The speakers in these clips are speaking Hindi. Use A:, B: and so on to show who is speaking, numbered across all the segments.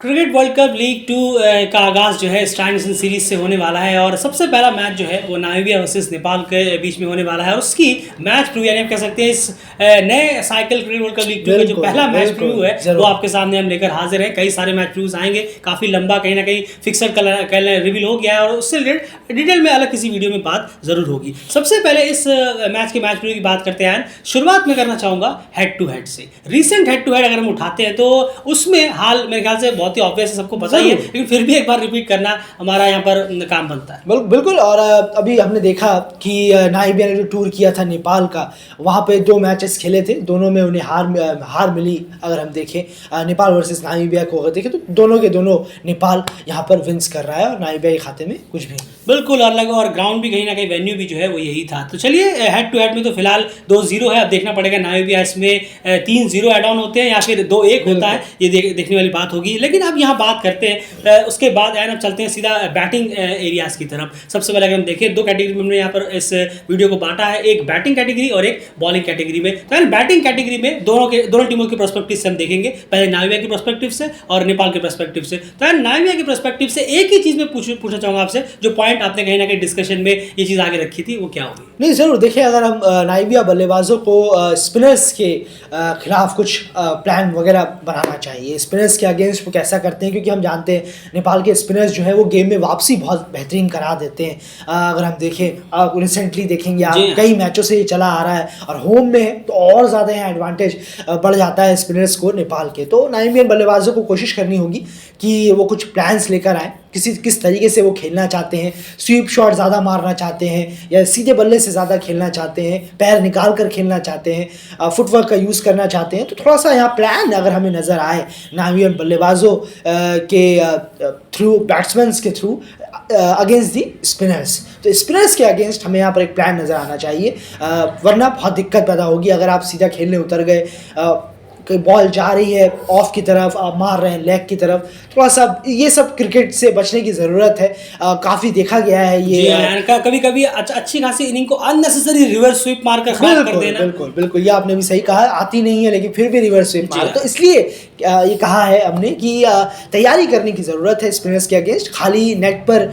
A: क्रिकेट वर्ल्ड कप लीग 2 का आगाज़ जो है स्टार नेशन सीरीज से होने वाला है और सबसे पहला मैच जो है वो नामीबिया वर्सेस नेपाल के बीच में होने वाला है और उसकी मैच प्रीव्यू यानी आप कह सकते हैं इस नए cycle cricket world cup league 2 का जो पहला मैच प्रीव्यू है वो आपके सामने हम लेकर हाजिर हैं। कई सारे मैच प्रीव्यूज आएंगे, काफ़ी लंबा, कहीं ना कहीं फिक्सर कल रिवील हो गया है और उससे रिलेटेड डिटेल में अलग किसी वीडियो में बात ज़रूर होगी। सबसे पहले इस मैच के मैच प्रीव्यू की बात करते हैं। शुरुआत में करना चाहूँगा हेड टू हेड से। रिसेंट हेड टू हेड अगर हम उठाते हैं तो उसमें हाल मेरे ख्याल से बहुत ही ऑब्वियस सबको सही है, लेकिन फिर भी एक बार रिपीट करना हमारा यहाँ पर काम बनता है।
B: बिल्कुल। और अभी हमने देखा कि नामीबिया ने जो टूर किया था नेपाल का, वहाँ पे 2 मैचेस खेले थे, दोनों में उन्हें हार मिली। अगर हम देखें नेपाल वर्सेस नामीबिया को अगर देखें तो दोनों के दोनों नेपाल यहाँ पर विंस कर रहा है और नामीबिया के खाते में कुछ भी
A: बिल्कुल अलग, और ग्राउंड भी कहीं ना कहीं वेन्यू भी जो है वो यही था। तो चलिए हेड टू हेड में तो फिलहाल 2-0 है। अब देखना पड़ेगा नामीबिया इसमें 3-0 एड ऑन होते हैं या फिर 2-1 होता है, ये देखने वाली बात होगी। लेकिन अब यहाँ बात करते हैं उसके बाद अब चलते हैं सीधा बैटिंग एरियाज की तरफ। सबसे पहले अगर हम देखें 2 कैटेगरी में हमने यहाँ पर इस वीडियो को बांटा है, एक बैटिंग कैटेगरी और एक बॉलिंग कैटेगरी में। तो बैटिंग कैटेगरी में दोनों टीमों के पर्सपेक्टिव से हम देखेंगे, पहले नामीबिया के पर्सपेक्टिव से और नेपाल के पर्सपेक्टिव से। तो नामीबिया के पर्सपेक्टिव से एक ही चीज़ में पूछना चाहूँगा आपसे, जो पॉइंट आपने कहीं ना कहीं डिस्कशन में ये चीज़ आगे रखी थी, वो क्या होगी?
B: नहीं, ज़रूर देखिए, अगर हम नामीबिया बल्लेबाजों को स्पिनर्स के खिलाफ कुछ प्लान वगैरह बनाना चाहिए, स्पिनर्स के अगेंस्ट वो कैसा करते हैं, क्योंकि हम जानते हैं नेपाल के स्पिनर्स जो है वो गेम में वापसी बहुत बेहतरीन करा देते हैं। अगर हम देखें रिसेंटली देखेंगे आप, कई मैचों से ये चला आ रहा है और होम में है तो और ज़्यादा यहाँ एडवांटेज बढ़ जाता है स्पिनर्स को नेपाल के। तो नामीबियन बल्लेबाजों को कोशिश करनी होगी कि वो कुछ प्लान्स लेकर आए, किस तरीके से वो खेलना चाहते हैं, स्वीप शॉट ज़्यादा मारना चाहते हैं या सीधे बल्ले से ज़्यादा खेलना चाहते हैं, पैर निकाल कर खेलना चाहते हैं, फुटवर्क का यूज़ करना चाहते हैं। तो थोड़ा सा यहाँ प्लान अगर हमें नज़र आए नामीबियन बल्लेबाजों के थ्रू, बैट्समैन के थ्रू अगेंस्ट दी स्पिनर्स, तो स्पिनर्स के अगेंस्ट हमें यहाँ पर एक प्लान नज़र आना चाहिए, वरना बहुत दिक्कत पैदा होगी। अगर आप सीधा खेलने उतर गए, कोई बॉल जा रही है ऑफ की तरफ, आप मार रहे हैं लेग की तरफ, थोड़ा सा ये सब क्रिकेट से बचने की ज़रूरत है। काफ़ी देखा गया है ये,
A: कभी कभी अच्छी खासी इनिंग को अननेसेसरी रिवर्स स्वीप मारकर खराब कर देना।
B: बिल्कुल ये आपने भी सही कहा, आती नहीं है लेकिन फिर भी रिवर्स स्वीप मार। तो इसलिए ये कहा है हमने कि तैयारी करने की ज़रूरत है स्पिनर्स के अगेंस्ट। खाली नेट पर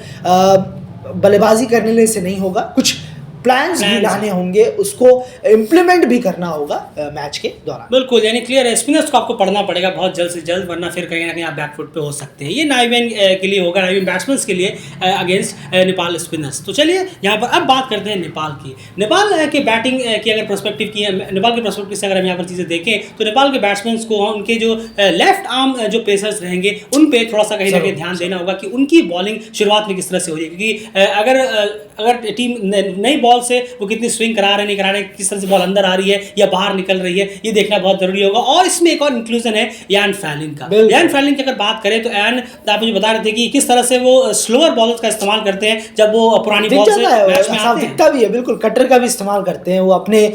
B: बल्लेबाजी करने से नहीं होगा, कुछ प्लान्स भी लाने होंगे, उसको इम्प्लीमेंट भी करना होगा मैच के दौरान।
A: बिल्कुल, यानी क्लियर है, स्पिनर्स को आपको पढ़ना पड़ेगा बहुत जल्द से जल्द, वरना फिर कहीं ना कहीं आप बैकफुट पे हो सकते हैं। ये नामीबियन के लिए होगा, नामीबियन बैट्समैन के लिए अगेंस्ट नेपाल स्पिनर्स। तो चलिए यहाँ पर अब बात करते हैं नेपाल की। नेपाल के बैटिंग की अगर पर्सपेक्टिव की, नेपाल के पर्सपेक्टिव से अगर हम यहाँ पर चीज़ें देखें तो नेपाल के बैट्समैन को उनके जो लेफ्ट आर्म जो पेसर्स रहेंगे उन पर थोड़ा सा कहीं ना कहीं ध्यान देना होगा कि उनकी बॉलिंग शुरुआत में किस तरह से हो रही है, क्योंकि अगर टीम नई बॉल से वो कितनी स्विंग करा रहे नहीं करा रहे, किस तरह से बॉल अंदर आ रही है या बाहर निकल रही है, ये देखना बहुत जरूरी होगा। और इसमें एक और इंक्लूजन है यान फैलिंग का। यान फैलिंग की अगर बात करें तो यान, आप मुझे बता रहे थे कि किस तरह से वो स्लोअर बॉलर्स का इस्तेमाल करते हैं जब वो पुरानी बॉल से मैच में आते हैं।
B: दिखता भी है, बिल्कुल कटर का भी इस्तेमाल करते हैं वो अपने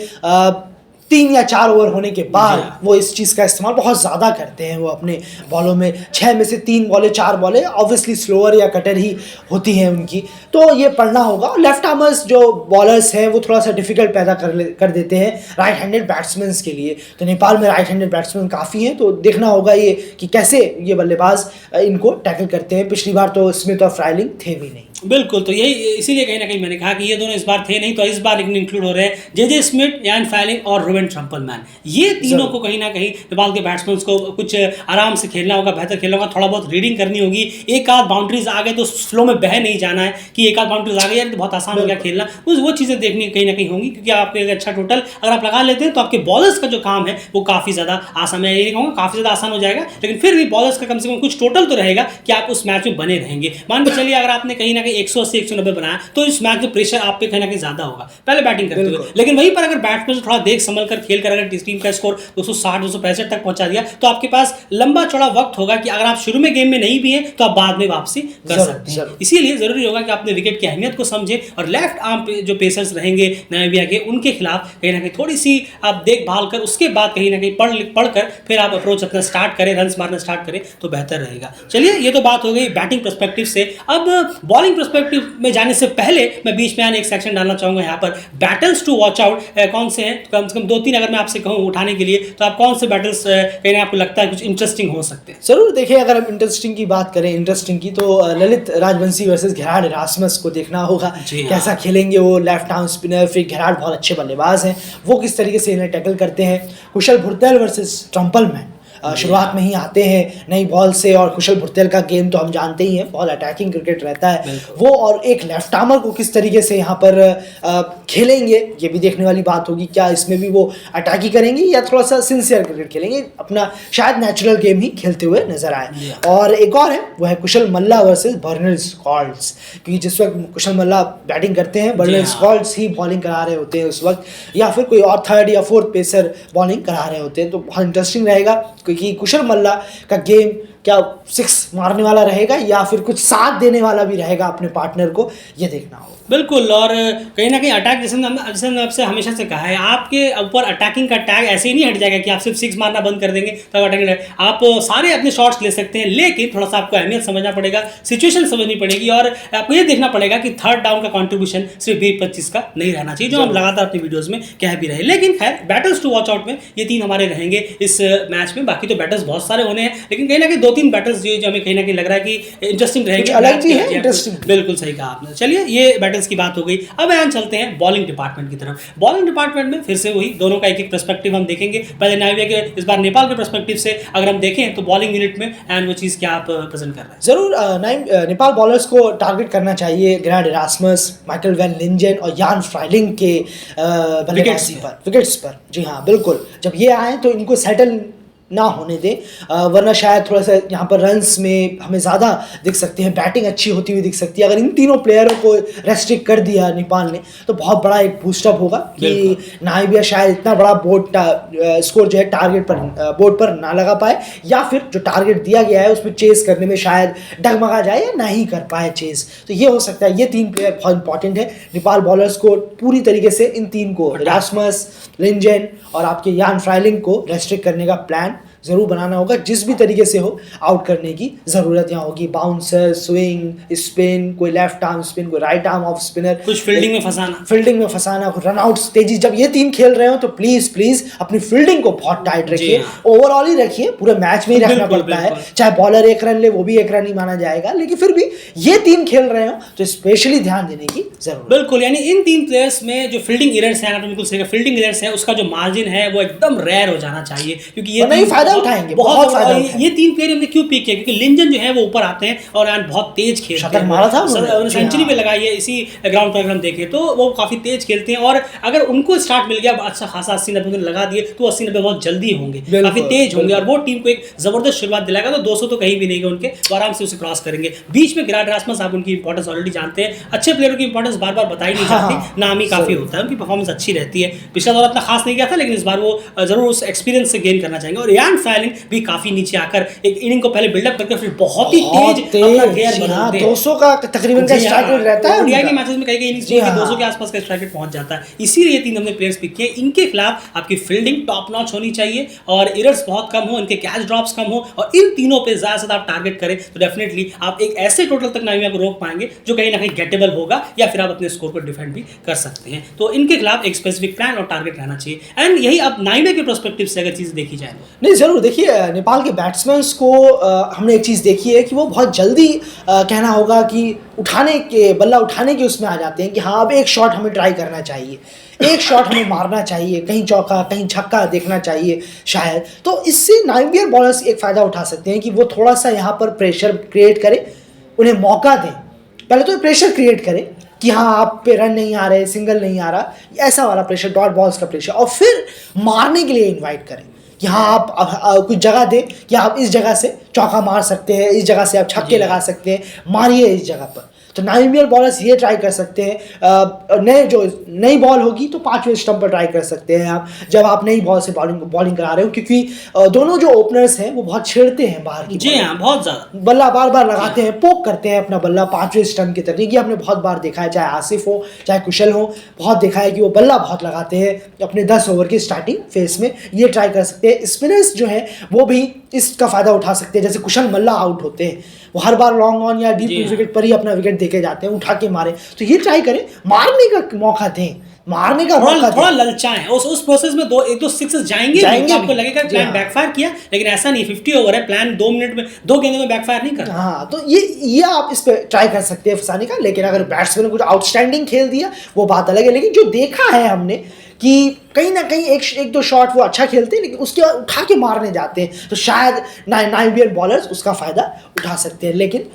B: 3 या 4 ओवर होने के बाद वो इस चीज़ का इस्तेमाल बहुत ज़्यादा करते हैं। वो अपने बॉलों में 6 में से 3 बॉलें 4 बॉलें ऑब्वियसली स्लोअर या कटर ही होती हैं उनकी, तो ये पढ़ना होगा। लेफ्ट आर्मर्स जो बॉलर्स हैं वो थोड़ा सा डिफिकल्ट पैदा कर देते हैं राइट हैंडेड बैट्समैन के लिए। तो नेपाल में राइट हैंडेड बैट्समैन काफ़ी हैं, तो देखना होगा ये कि कैसे ये बल्लेबाज इनको टैकल करते हैं। पिछली बार तो स्मिथ और फ्राइलिंग थे भी नहीं।
A: बिल्कुल, तो यही इसीलिए कहीं ना कहीं मैंने कहा कि ये दोनों इस बार थे नहीं, तो इस बार इंक्लूड हो रहे हैं जे स्मिथ, यान फैलिंग और रुवेन ट्रम्पलमैन। ये तीनों को कहीं ना कहीं नेपाल के बैट्समैन को कुछ आराम से खेलना होगा, बेहतर खेलना होगा, थोड़ा बहुत रीडिंग करनी होगी। एक आध बाउंड्रीज आ गए तो फ्लो में बह नहीं जाना है कि एक आध बाउंड्रीज आ गई यार तो बहुत आसान हो गया खेलना, वो चीज़ें देखनी कहीं ना कहीं होंगी, क्योंकि आपके अच्छा टोटल अगर आप लगा लेते हैं तो आपके बॉलर्स का जो काम है वो काफ़ी ज़्यादा आसान, मैं ये कहूँगा काफ़ी ज़्यादा आसान हो जाएगा। लेकिन फिर भी बॉलर्स का कम से कम कुछ टोटल तो रहेगा कि आप उस मैच में बने रहेंगे। मान के चलिए अगर आपने कहीं ना कहीं 180-190 बनाया तो इस मैच में प्रेशर आप पे कहीं ना कहीं ज्यादा होगा पहले बैटिंग करते हुए। लेकिन वहीं पर अगर बैट्समैन थोड़ा देख संभल कर खेल कर अगर टीम का स्कोर 260-265 तक पहुंचा दिया तो आपके पास लंबा चौड़ा वक्त होगा कि अगर आप शुरू में गेम में नहीं भी हैं तो आप बाद में वापसी कर सकते हैं। इसीलिए जरूरी होगा कि आपने विकेट की अहमियत को समझे और लेफ्ट आर्म पे जो पेसर्स रहेंगे नामीबिया के उनके खिलाफ कहीं ना कहीं थोड़ी सी आप देखभाल कर उसके बाद कहीं ना कहीं पढ़कर फिर आप अप्रोच अपना स्टार्ट करें, रन मारना स्टार्ट करें तो बेहतर रहेगा। चलिए ये तो बात हो गई बैटिंग पर्सपेक्टिव से। अब बॉलिंग पर्सपेक्टिव में जाने से पहले मैं बीच में एक सेक्शन डालना चाहूंगा यहाँ पर बैटल्स टू वॉच आउट कौन से हैं। कम से कम 2-3 अगर मैं आपसे कहूँ उठाने के लिए, तो आप कौन से बैटल्स कहीं ना आपको लगता है कुछ इंटरेस्टिंग हो सकते हैं?
B: जरूर देखिए, अगर हम इंटरेस्टिंग की बात करें, इंटरेस्टिंग की, तो Lalit Rajbanshi versus Gerhard Erasmus को देखना होगा।
A: जी हाँ।
B: कैसा खेलेंगे वो, लेफ्ट आर्म स्पिनर, फिर गेरार्ड बहुत अच्छे बल्लेबाज हैं, वो किस तरीके से इन्हें टैकल करते हैं। कुशल भुरतेल वर्सेस ट्रम्पलमैन शुरुआत में ही आते हैं नई बॉल से, और कुशल भुरतेल का गेम तो हम जानते ही हैं, बहुत अटैकिंग क्रिकेट रहता है वो, और एक लेफ्ट आर्मर को किस तरीके से यहाँ पर खेलेंगे, ये भी देखने वाली बात होगी। क्या इसमें भी वो अटैक ही करेंगे या थोड़ा सा सिंसियर क्रिकेट खेलेंगे, अपना शायद नेचुरल गेम ही खेलते हुए नजर आए। और एक और है, वो है कुशल मल्ला वर्सेस बर्नल स्कॉल्ड्स, क्योंकि जिस वक्त कुशल मल्ला बैटिंग करते हैं, बर्नल स्कॉल्ड्स ही बॉलिंग करा रहे होते हैं उस वक्त, या फिर कोई और थर्ड या फोर्थ पेसर बॉलिंग करा रहे होते हैं। तो बहुत इंटरेस्टिंग रहेगा, क्योंकि कुशल मल्ला का गेम क्या 6 मारने वाला रहेगा या फिर कुछ साथ देने वाला भी रहेगा अपने पार्टनर को, ये देखना होगा।
A: बिल्कुल, और कहीं ना कहीं अटैक, जैसे मैंने आपसे हमेशा से कहा है, आपके ऊपर अटैकिंग का टैग ऐसे ही नहीं हट जाएगा कि आप सिर्फ 6 मारना बंद कर देंगे तब अटैकिंग। आप सारे अपने शॉट्स ले सकते हैं, लेकिन थोड़ा सा आपको अहमियत समझना पड़ेगा, सिचुएशन समझनी पड़ेगी, और आपको ये देखना पड़ेगा कि थर्ड डाउन का कॉन्ट्रीब्यूशन सिर्फ 20-25 का नहीं रहना चाहिए, जो हम लगातार अपनी वीडियोज में कह भी रहे। लेकिन खैर, बैटल्स टू वॉच आउट में ये 3 हमारे रहेंगे इस मैच में। बाकी तो बैटल्स बहुत सारे होने हैं, लेकिन कहीं ना कहीं 2-3 बैटल्स जो हमें कहीं ना कहीं लग रहा है कि इंटरेस्टिंग रहेंगे,
B: अलग भी है, इंटरेस्टिंग।
A: बिल्कुल सही कहा आपने। चलिए, ये बैटल्स की बात हो गई, अब यहाँ चलते हैं बॉलिंग डिपार्टमेंट की तरफ। बॉलिंग डिपार्टमेंट में फिर से वही दोनों का एक पर्सपेक्टिव हम देखेंगे। पहले नाइविया के, इस बार नेपाल के पर्सपेक्टिव से अगर हम देखें तो बॉलिंग यूनिट में एंड वो चीज़ क्या आप प्रेजेंट कर रहे हैं?
B: जरूर, नेपाल बॉलर्स को टारगेट करना चाहिए गेरार्ड इरास्मस, माइकल वैन लिंजेन और यान फ्राइलिंग के विकेट्स पर। जी हाँ, बिल्कुल, जब ये आए तो इनको सेटल ना होने दें, वरना शायद थोड़ा सा यहाँ पर रन्स में हमें ज़्यादा दिख सकते हैं, बैटिंग अच्छी होती हुई दिख सकती है। अगर इन तीनों प्लेयरों को रेस्ट्रिक्ट कर दिया नेपाल ने, तो बहुत बड़ा एक बूस्टअप होगा कि नाइविया शायद इतना बड़ा स्कोर जो है टारगेट पर, बोर्ड पर ना लगा पाए, या फिर जो टारगेट दिया गया है उसमें चेस करने में शायद डगमगा जाए या ना ही कर पाए चेस। तो ये हो सकता है। ये 3 प्लेयर बहुत इंपॉर्टेंट है नेपाल बॉलर्स को पूरी तरीके से, इन 3 को, इरास्मस, लिंजेन और आपके यान फ्राइलिंग को रेस्ट्रिक्ट करने का प्लान जरूर बनाना होगा। जिस भी तरीके से हो आउट करने की ज़रूरत यहाँ होगी। बाउंसर, स्विंग, स्पिन, कोई लेफ्ट आर्म स्पिन, कोई राइट आर्म ऑफ स्पिनर,
A: कुछ फील्डिंग में फंसाना,
B: कुछ रनआउट्स तेजी। जब ये 3 खेल रहे हो तो प्लीज अपनी फील्डिंग को बहुत टाइट रखिए, ओवरऑल ही रखिए, पूरे मैच में ही रखना पड़ता है। चाहे बॉलर 1 रन ले, वो भी 1 रन ही माना जाएगा, लेकिन फिर भी ये 3 खेल रहे हो तो स्पेशली ध्यान देने की जरूरत।
A: बिल्कुल, यानी इन 3 प्लेयर्स में जो फील्डिंग एरर्स हैं, बिल्कुल सही, फील्डिंग एरर्स है, उसका जो मार्जिन है वो एकदम रेयर हो जाना चाहिए, क्योंकि ये
B: नहीं फायदा उठाएंगे, बहुत फायदा उठाएंगे।
A: ये 3 प्लेयर हमने क्यों पिक किया, क्योंकि लिंजन जो है वो ऊपर आते हैं और बहुत तेज खेलते हैं,
B: मारा था,
A: सेंचुरी पे लगाई है इसी ग्राउंड पर हम देखें तो वो काफी तेज खेलते हैं, और अगर उनको स्टार्ट मिल गया अच्छा खासा 80-90 लगा दिए तो 80-90 बहुत जल्दी होंगे, काफी तेज होंगे, और वो टीम को एक जबरदस्त शुरुआत दिलाएगा। तो 200 तो कहीं भी नहीं उनके, वो आराम से उसे क्रॉस करेंगे। बीच में गेरार्ड इरास्मस, आप उनकी इंपॉर्टेंस ऑलरेडी जानते हैं, अच्छे प्लेयरों की इंपॉर्टेंस बार बार बताई नहीं जाती, नाम ही काफी होता है, उनकी परफॉर्मेंस अच्छी रहती है। पिछला दौर इतना खास नहीं किया था, लेकिन इस बार वो जरूर उस एक्सपीरियंस से गेन करना चाहेंगे। और यान फ्राइलिंग भी काफी नीचे आकर एक इनिंग को पहले बिल्डअप करके फिर बहुत ही तेज अपना गेयर बनाते हैं।
B: 200 का तकरीबन का स्ट्राइक रेट रहता है
A: ओडीआई के मैचेस में, कई इनिंग्स में 200 के आसपास का स्ट्राइक रेट पहुंच जाता है। इसीलिए ये 3 हमने प्लेयर्स पिक किए। इनके खिलाफ आपकी फील्डिंग टॉप नॉच होनी चाहिए और एरर्स बहुत कम हो, इनके कैच ड्रॉप्स कम हो, और इन तीनों पे ज्यादा से आप टारगेट करें तो डेफिनेटली आप एक ऐसे टोटल तक नाइविया को रोक पाएंगे जो कहीं ना कहीं गेटेबल होगा, या फिर आप अपने स्कोर को डिफेंड भी कर सकते हैं। तो इनके खिलाफ एक स्पेसिफिक प्लान और टारगेट रहना चाहिए। एंड यही अब नाइविया के पर्सपेक्टिव से अगर चीज देखी जाए,
B: नहीं जरूर देखिए, नेपाल के बैट्समैन को हमने एक चीज़ देखी है कि वो बहुत जल्दी कहना होगा कि बल्ला उठाने के उसमें आ जाते हैं कि हाँ अब एक शॉट हमें ट्राई करना चाहिए, एक शॉट हमें मारना चाहिए, कहीं चौका कहीं छक्का देखना चाहिए शायद। तो इससे नाइवियर बॉलर्स एक फ़ायदा उठा सकते हैं कि वो थोड़ा सा यहाँ पर प्रेशर क्रिएट करें, उन्हें मौका दें। पहले तो प्रेशर क्रिएट करें कि हाँ आप पे रन नहीं आ रहे, सिंगल नहीं आ रहा, ऐसा वाला प्रेशर, डॉट बॉल्स का प्रेशर, और फिर मारने के लिए इन्वाइट करें कि हाँ आप कुछ जगह दें कि आप इस जगह से चौका मार सकते हैं, इस जगह से आप छक्के लगा सकते हैं, मारिए इस जगह पर। तो नाइवियर बॉलर्स ये ट्राई कर सकते हैं। नई बॉल होगी तो 5वें स्टंप पर ट्राई कर सकते हैं आप, जब आप नई बॉल से बॉलिंग करा रहे हो, क्योंकि दोनों जो ओपनर्स हैं वो बहुत छेड़ते हैं बाहर की,
A: जी हाँ, बहुत ज़्यादा
B: बल्ला बार बार लगाते हैं, पोक करते हैं अपना बल्ला 5वें स्टंप की तकनीक। हमने बहुत बार देखा है, चाहे आसिफ हो चाहे कुशल हो, बहुत देखा है कि वो बल्ला बहुत लगाते हैं अपने 10 ओवर की स्टार्टिंग फेस में। ये ट्राई कर सकते हैं। स्पिनर्स जो है वो भी इसका फ़ायदा उठा सकते हैं। जैसे कुशल मल्ला आउट होते हैं, वो हर बार लॉन्ग ऑन या डीप विकेट पर ही अपना विकेट देके जाते हैं, उठा के मारे। तो ये ट्राई करें, मारने का मौका दें, मारने का मौका
A: थोड़ा
B: दें।
A: ललचाएं, उस प्रोसेस में एक दो सिक्सेस जाएंगे तो आपको
B: भी।
A: लगेगा
B: जी
A: प्लान
B: हाँ।
A: बैकफायर किया, लेकिन ऐसा नहीं, 50 ओवर है, प्लान 2 मिनट में 2 गेंदों में बैकफायर नहीं करता।
B: हाँ, तो ये आप इस पे ट्राई कर सकते हैं फंसाने का। लेकिन अगर बैट्समैन ने कुछ आउटस्टैंडिंग खेल दिया वो बात अलग है। लेकिन जो देखा है हमने कि कहीं ना कहीं एक दो शॉट वो अच्छा खेलते हैं, लेकिन उसके बाद उठा के मारने जाते हैं, तो शायद नाइबियन बॉलर्स उसका फ़ायदा उठा सकते हैं। लेकिन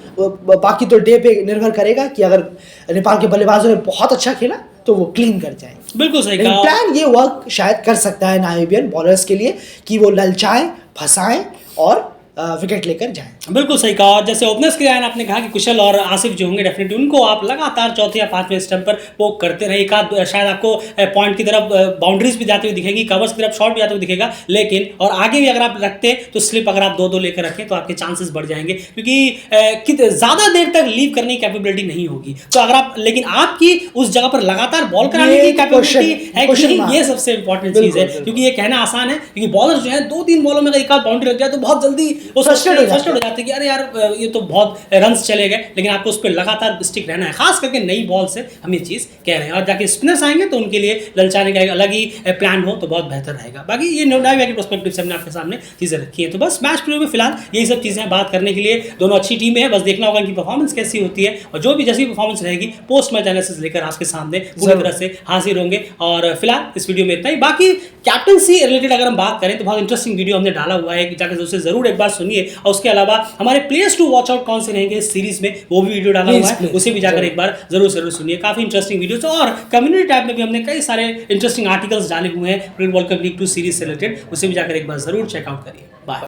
B: बाकी तो डे पे निर्भर करेगा कि अगर नेपाल के बल्लेबाजों ने बहुत अच्छा खेला तो वो क्लीन कर जाएंगे।
A: बिल्कुल सही
B: लेकिन
A: कहा।
B: प्लान ये वर्क शायद कर सकता है नाइबियन बॉलर्स के लिए कि वो ललचाएं, फंसाएं और विकेट लेकर जाएं।
A: बिल्कुल सही कहा। और जैसे ओपनर्स के लिए आपने कहा कि कुशल और आसिफ जो होंगे डेफिनेटली उनको आप लगातार चौथे या पांचवें स्टंप पर पोक करते रहे। एक आध शायद आपको पॉइंट की तरफ बाउंड्रीज भी जाती हुई दिखेगी, कवर्स की तरफ शॉट भी जाते हुए दिखेगा, लेकिन और आगे भी अगर आप रखते हैं तो स्लिप अगर आप 2-2 लेकर रखें तो आपके चांसेस बढ़ जाएंगे, क्योंकि ज़्यादा देर तक लीव करने की कैपेबिलिटी नहीं होगी। तो अगर आप, लेकिन आपकी उस जगह पर लगातार बॉल कराने की कैपेबिलिटी है कि नहीं, ये सबसे इंपॉर्टेंट चीज़ है। क्योंकि ये कहना आसान है, क्योंकि बॉलर जो है 2-3 बॉलों में अगर एक आध बाउंड्री लग जाए तो बहुत जल्दी फ्रस्ट्रेट हो जाते हैं कि अरे यार ये तो बहुत रन्स चले गए। लेकिन आपको उस पर लगातार स्टिक रहना है, खास करके नई बॉल से हम ये चीज़ कह रहे हैं। और जाके स्पिनर्स आएंगे तो उनके लिए ललचाने का एक अलग ही प्लान हो तो बहुत बेहतर रहेगा। बाकी ये नोडाविया के पर्सपेक्टिव से हमने आपके सामने चीज़ें रखी है। तो बस मैच प्रीव्यू में फिलहाल यही सब चीज़ें बात करने के लिए दोनों अच्छी टीमें हैं, बस देखना होगा इनकी परफॉर्मेंस कैसी होती है, और जो भी जैसी परफॉर्मेंस रहेगी पोस्ट मैच एनालिसिस लेकर आपके सामने पूरी तरह से हाजिर होंगे। और फिलहाल इस वीडियो में इतना ही। बाकी कैप्टनसी रिलेटेड अगर हम बात करें तो बहुत इंटरेस्टिंग वीडियो हमने डाला हुआ है, जाकर उसे जरूर एक बार सुनिए। और उसके अलावा हमारे प्लेयर्स टू वॉच आउट कौन से रहेंगे इस सीरीज में, वो भी वीडियो डाला हुआ है, उसे भी जाकर एक बार जरूर सुनिए। काफी इंटरेस्टिंग वीडियोस, और कम्युनिटी टैब में भी हमने कई सारे इंटरेस्टिंग आर्टिकल्स डाले हुए हैं cricket world cup league 2 series से रिलेटेड, उसे भी जाकर एक बार जरूर चेकआउट करिए। बाय।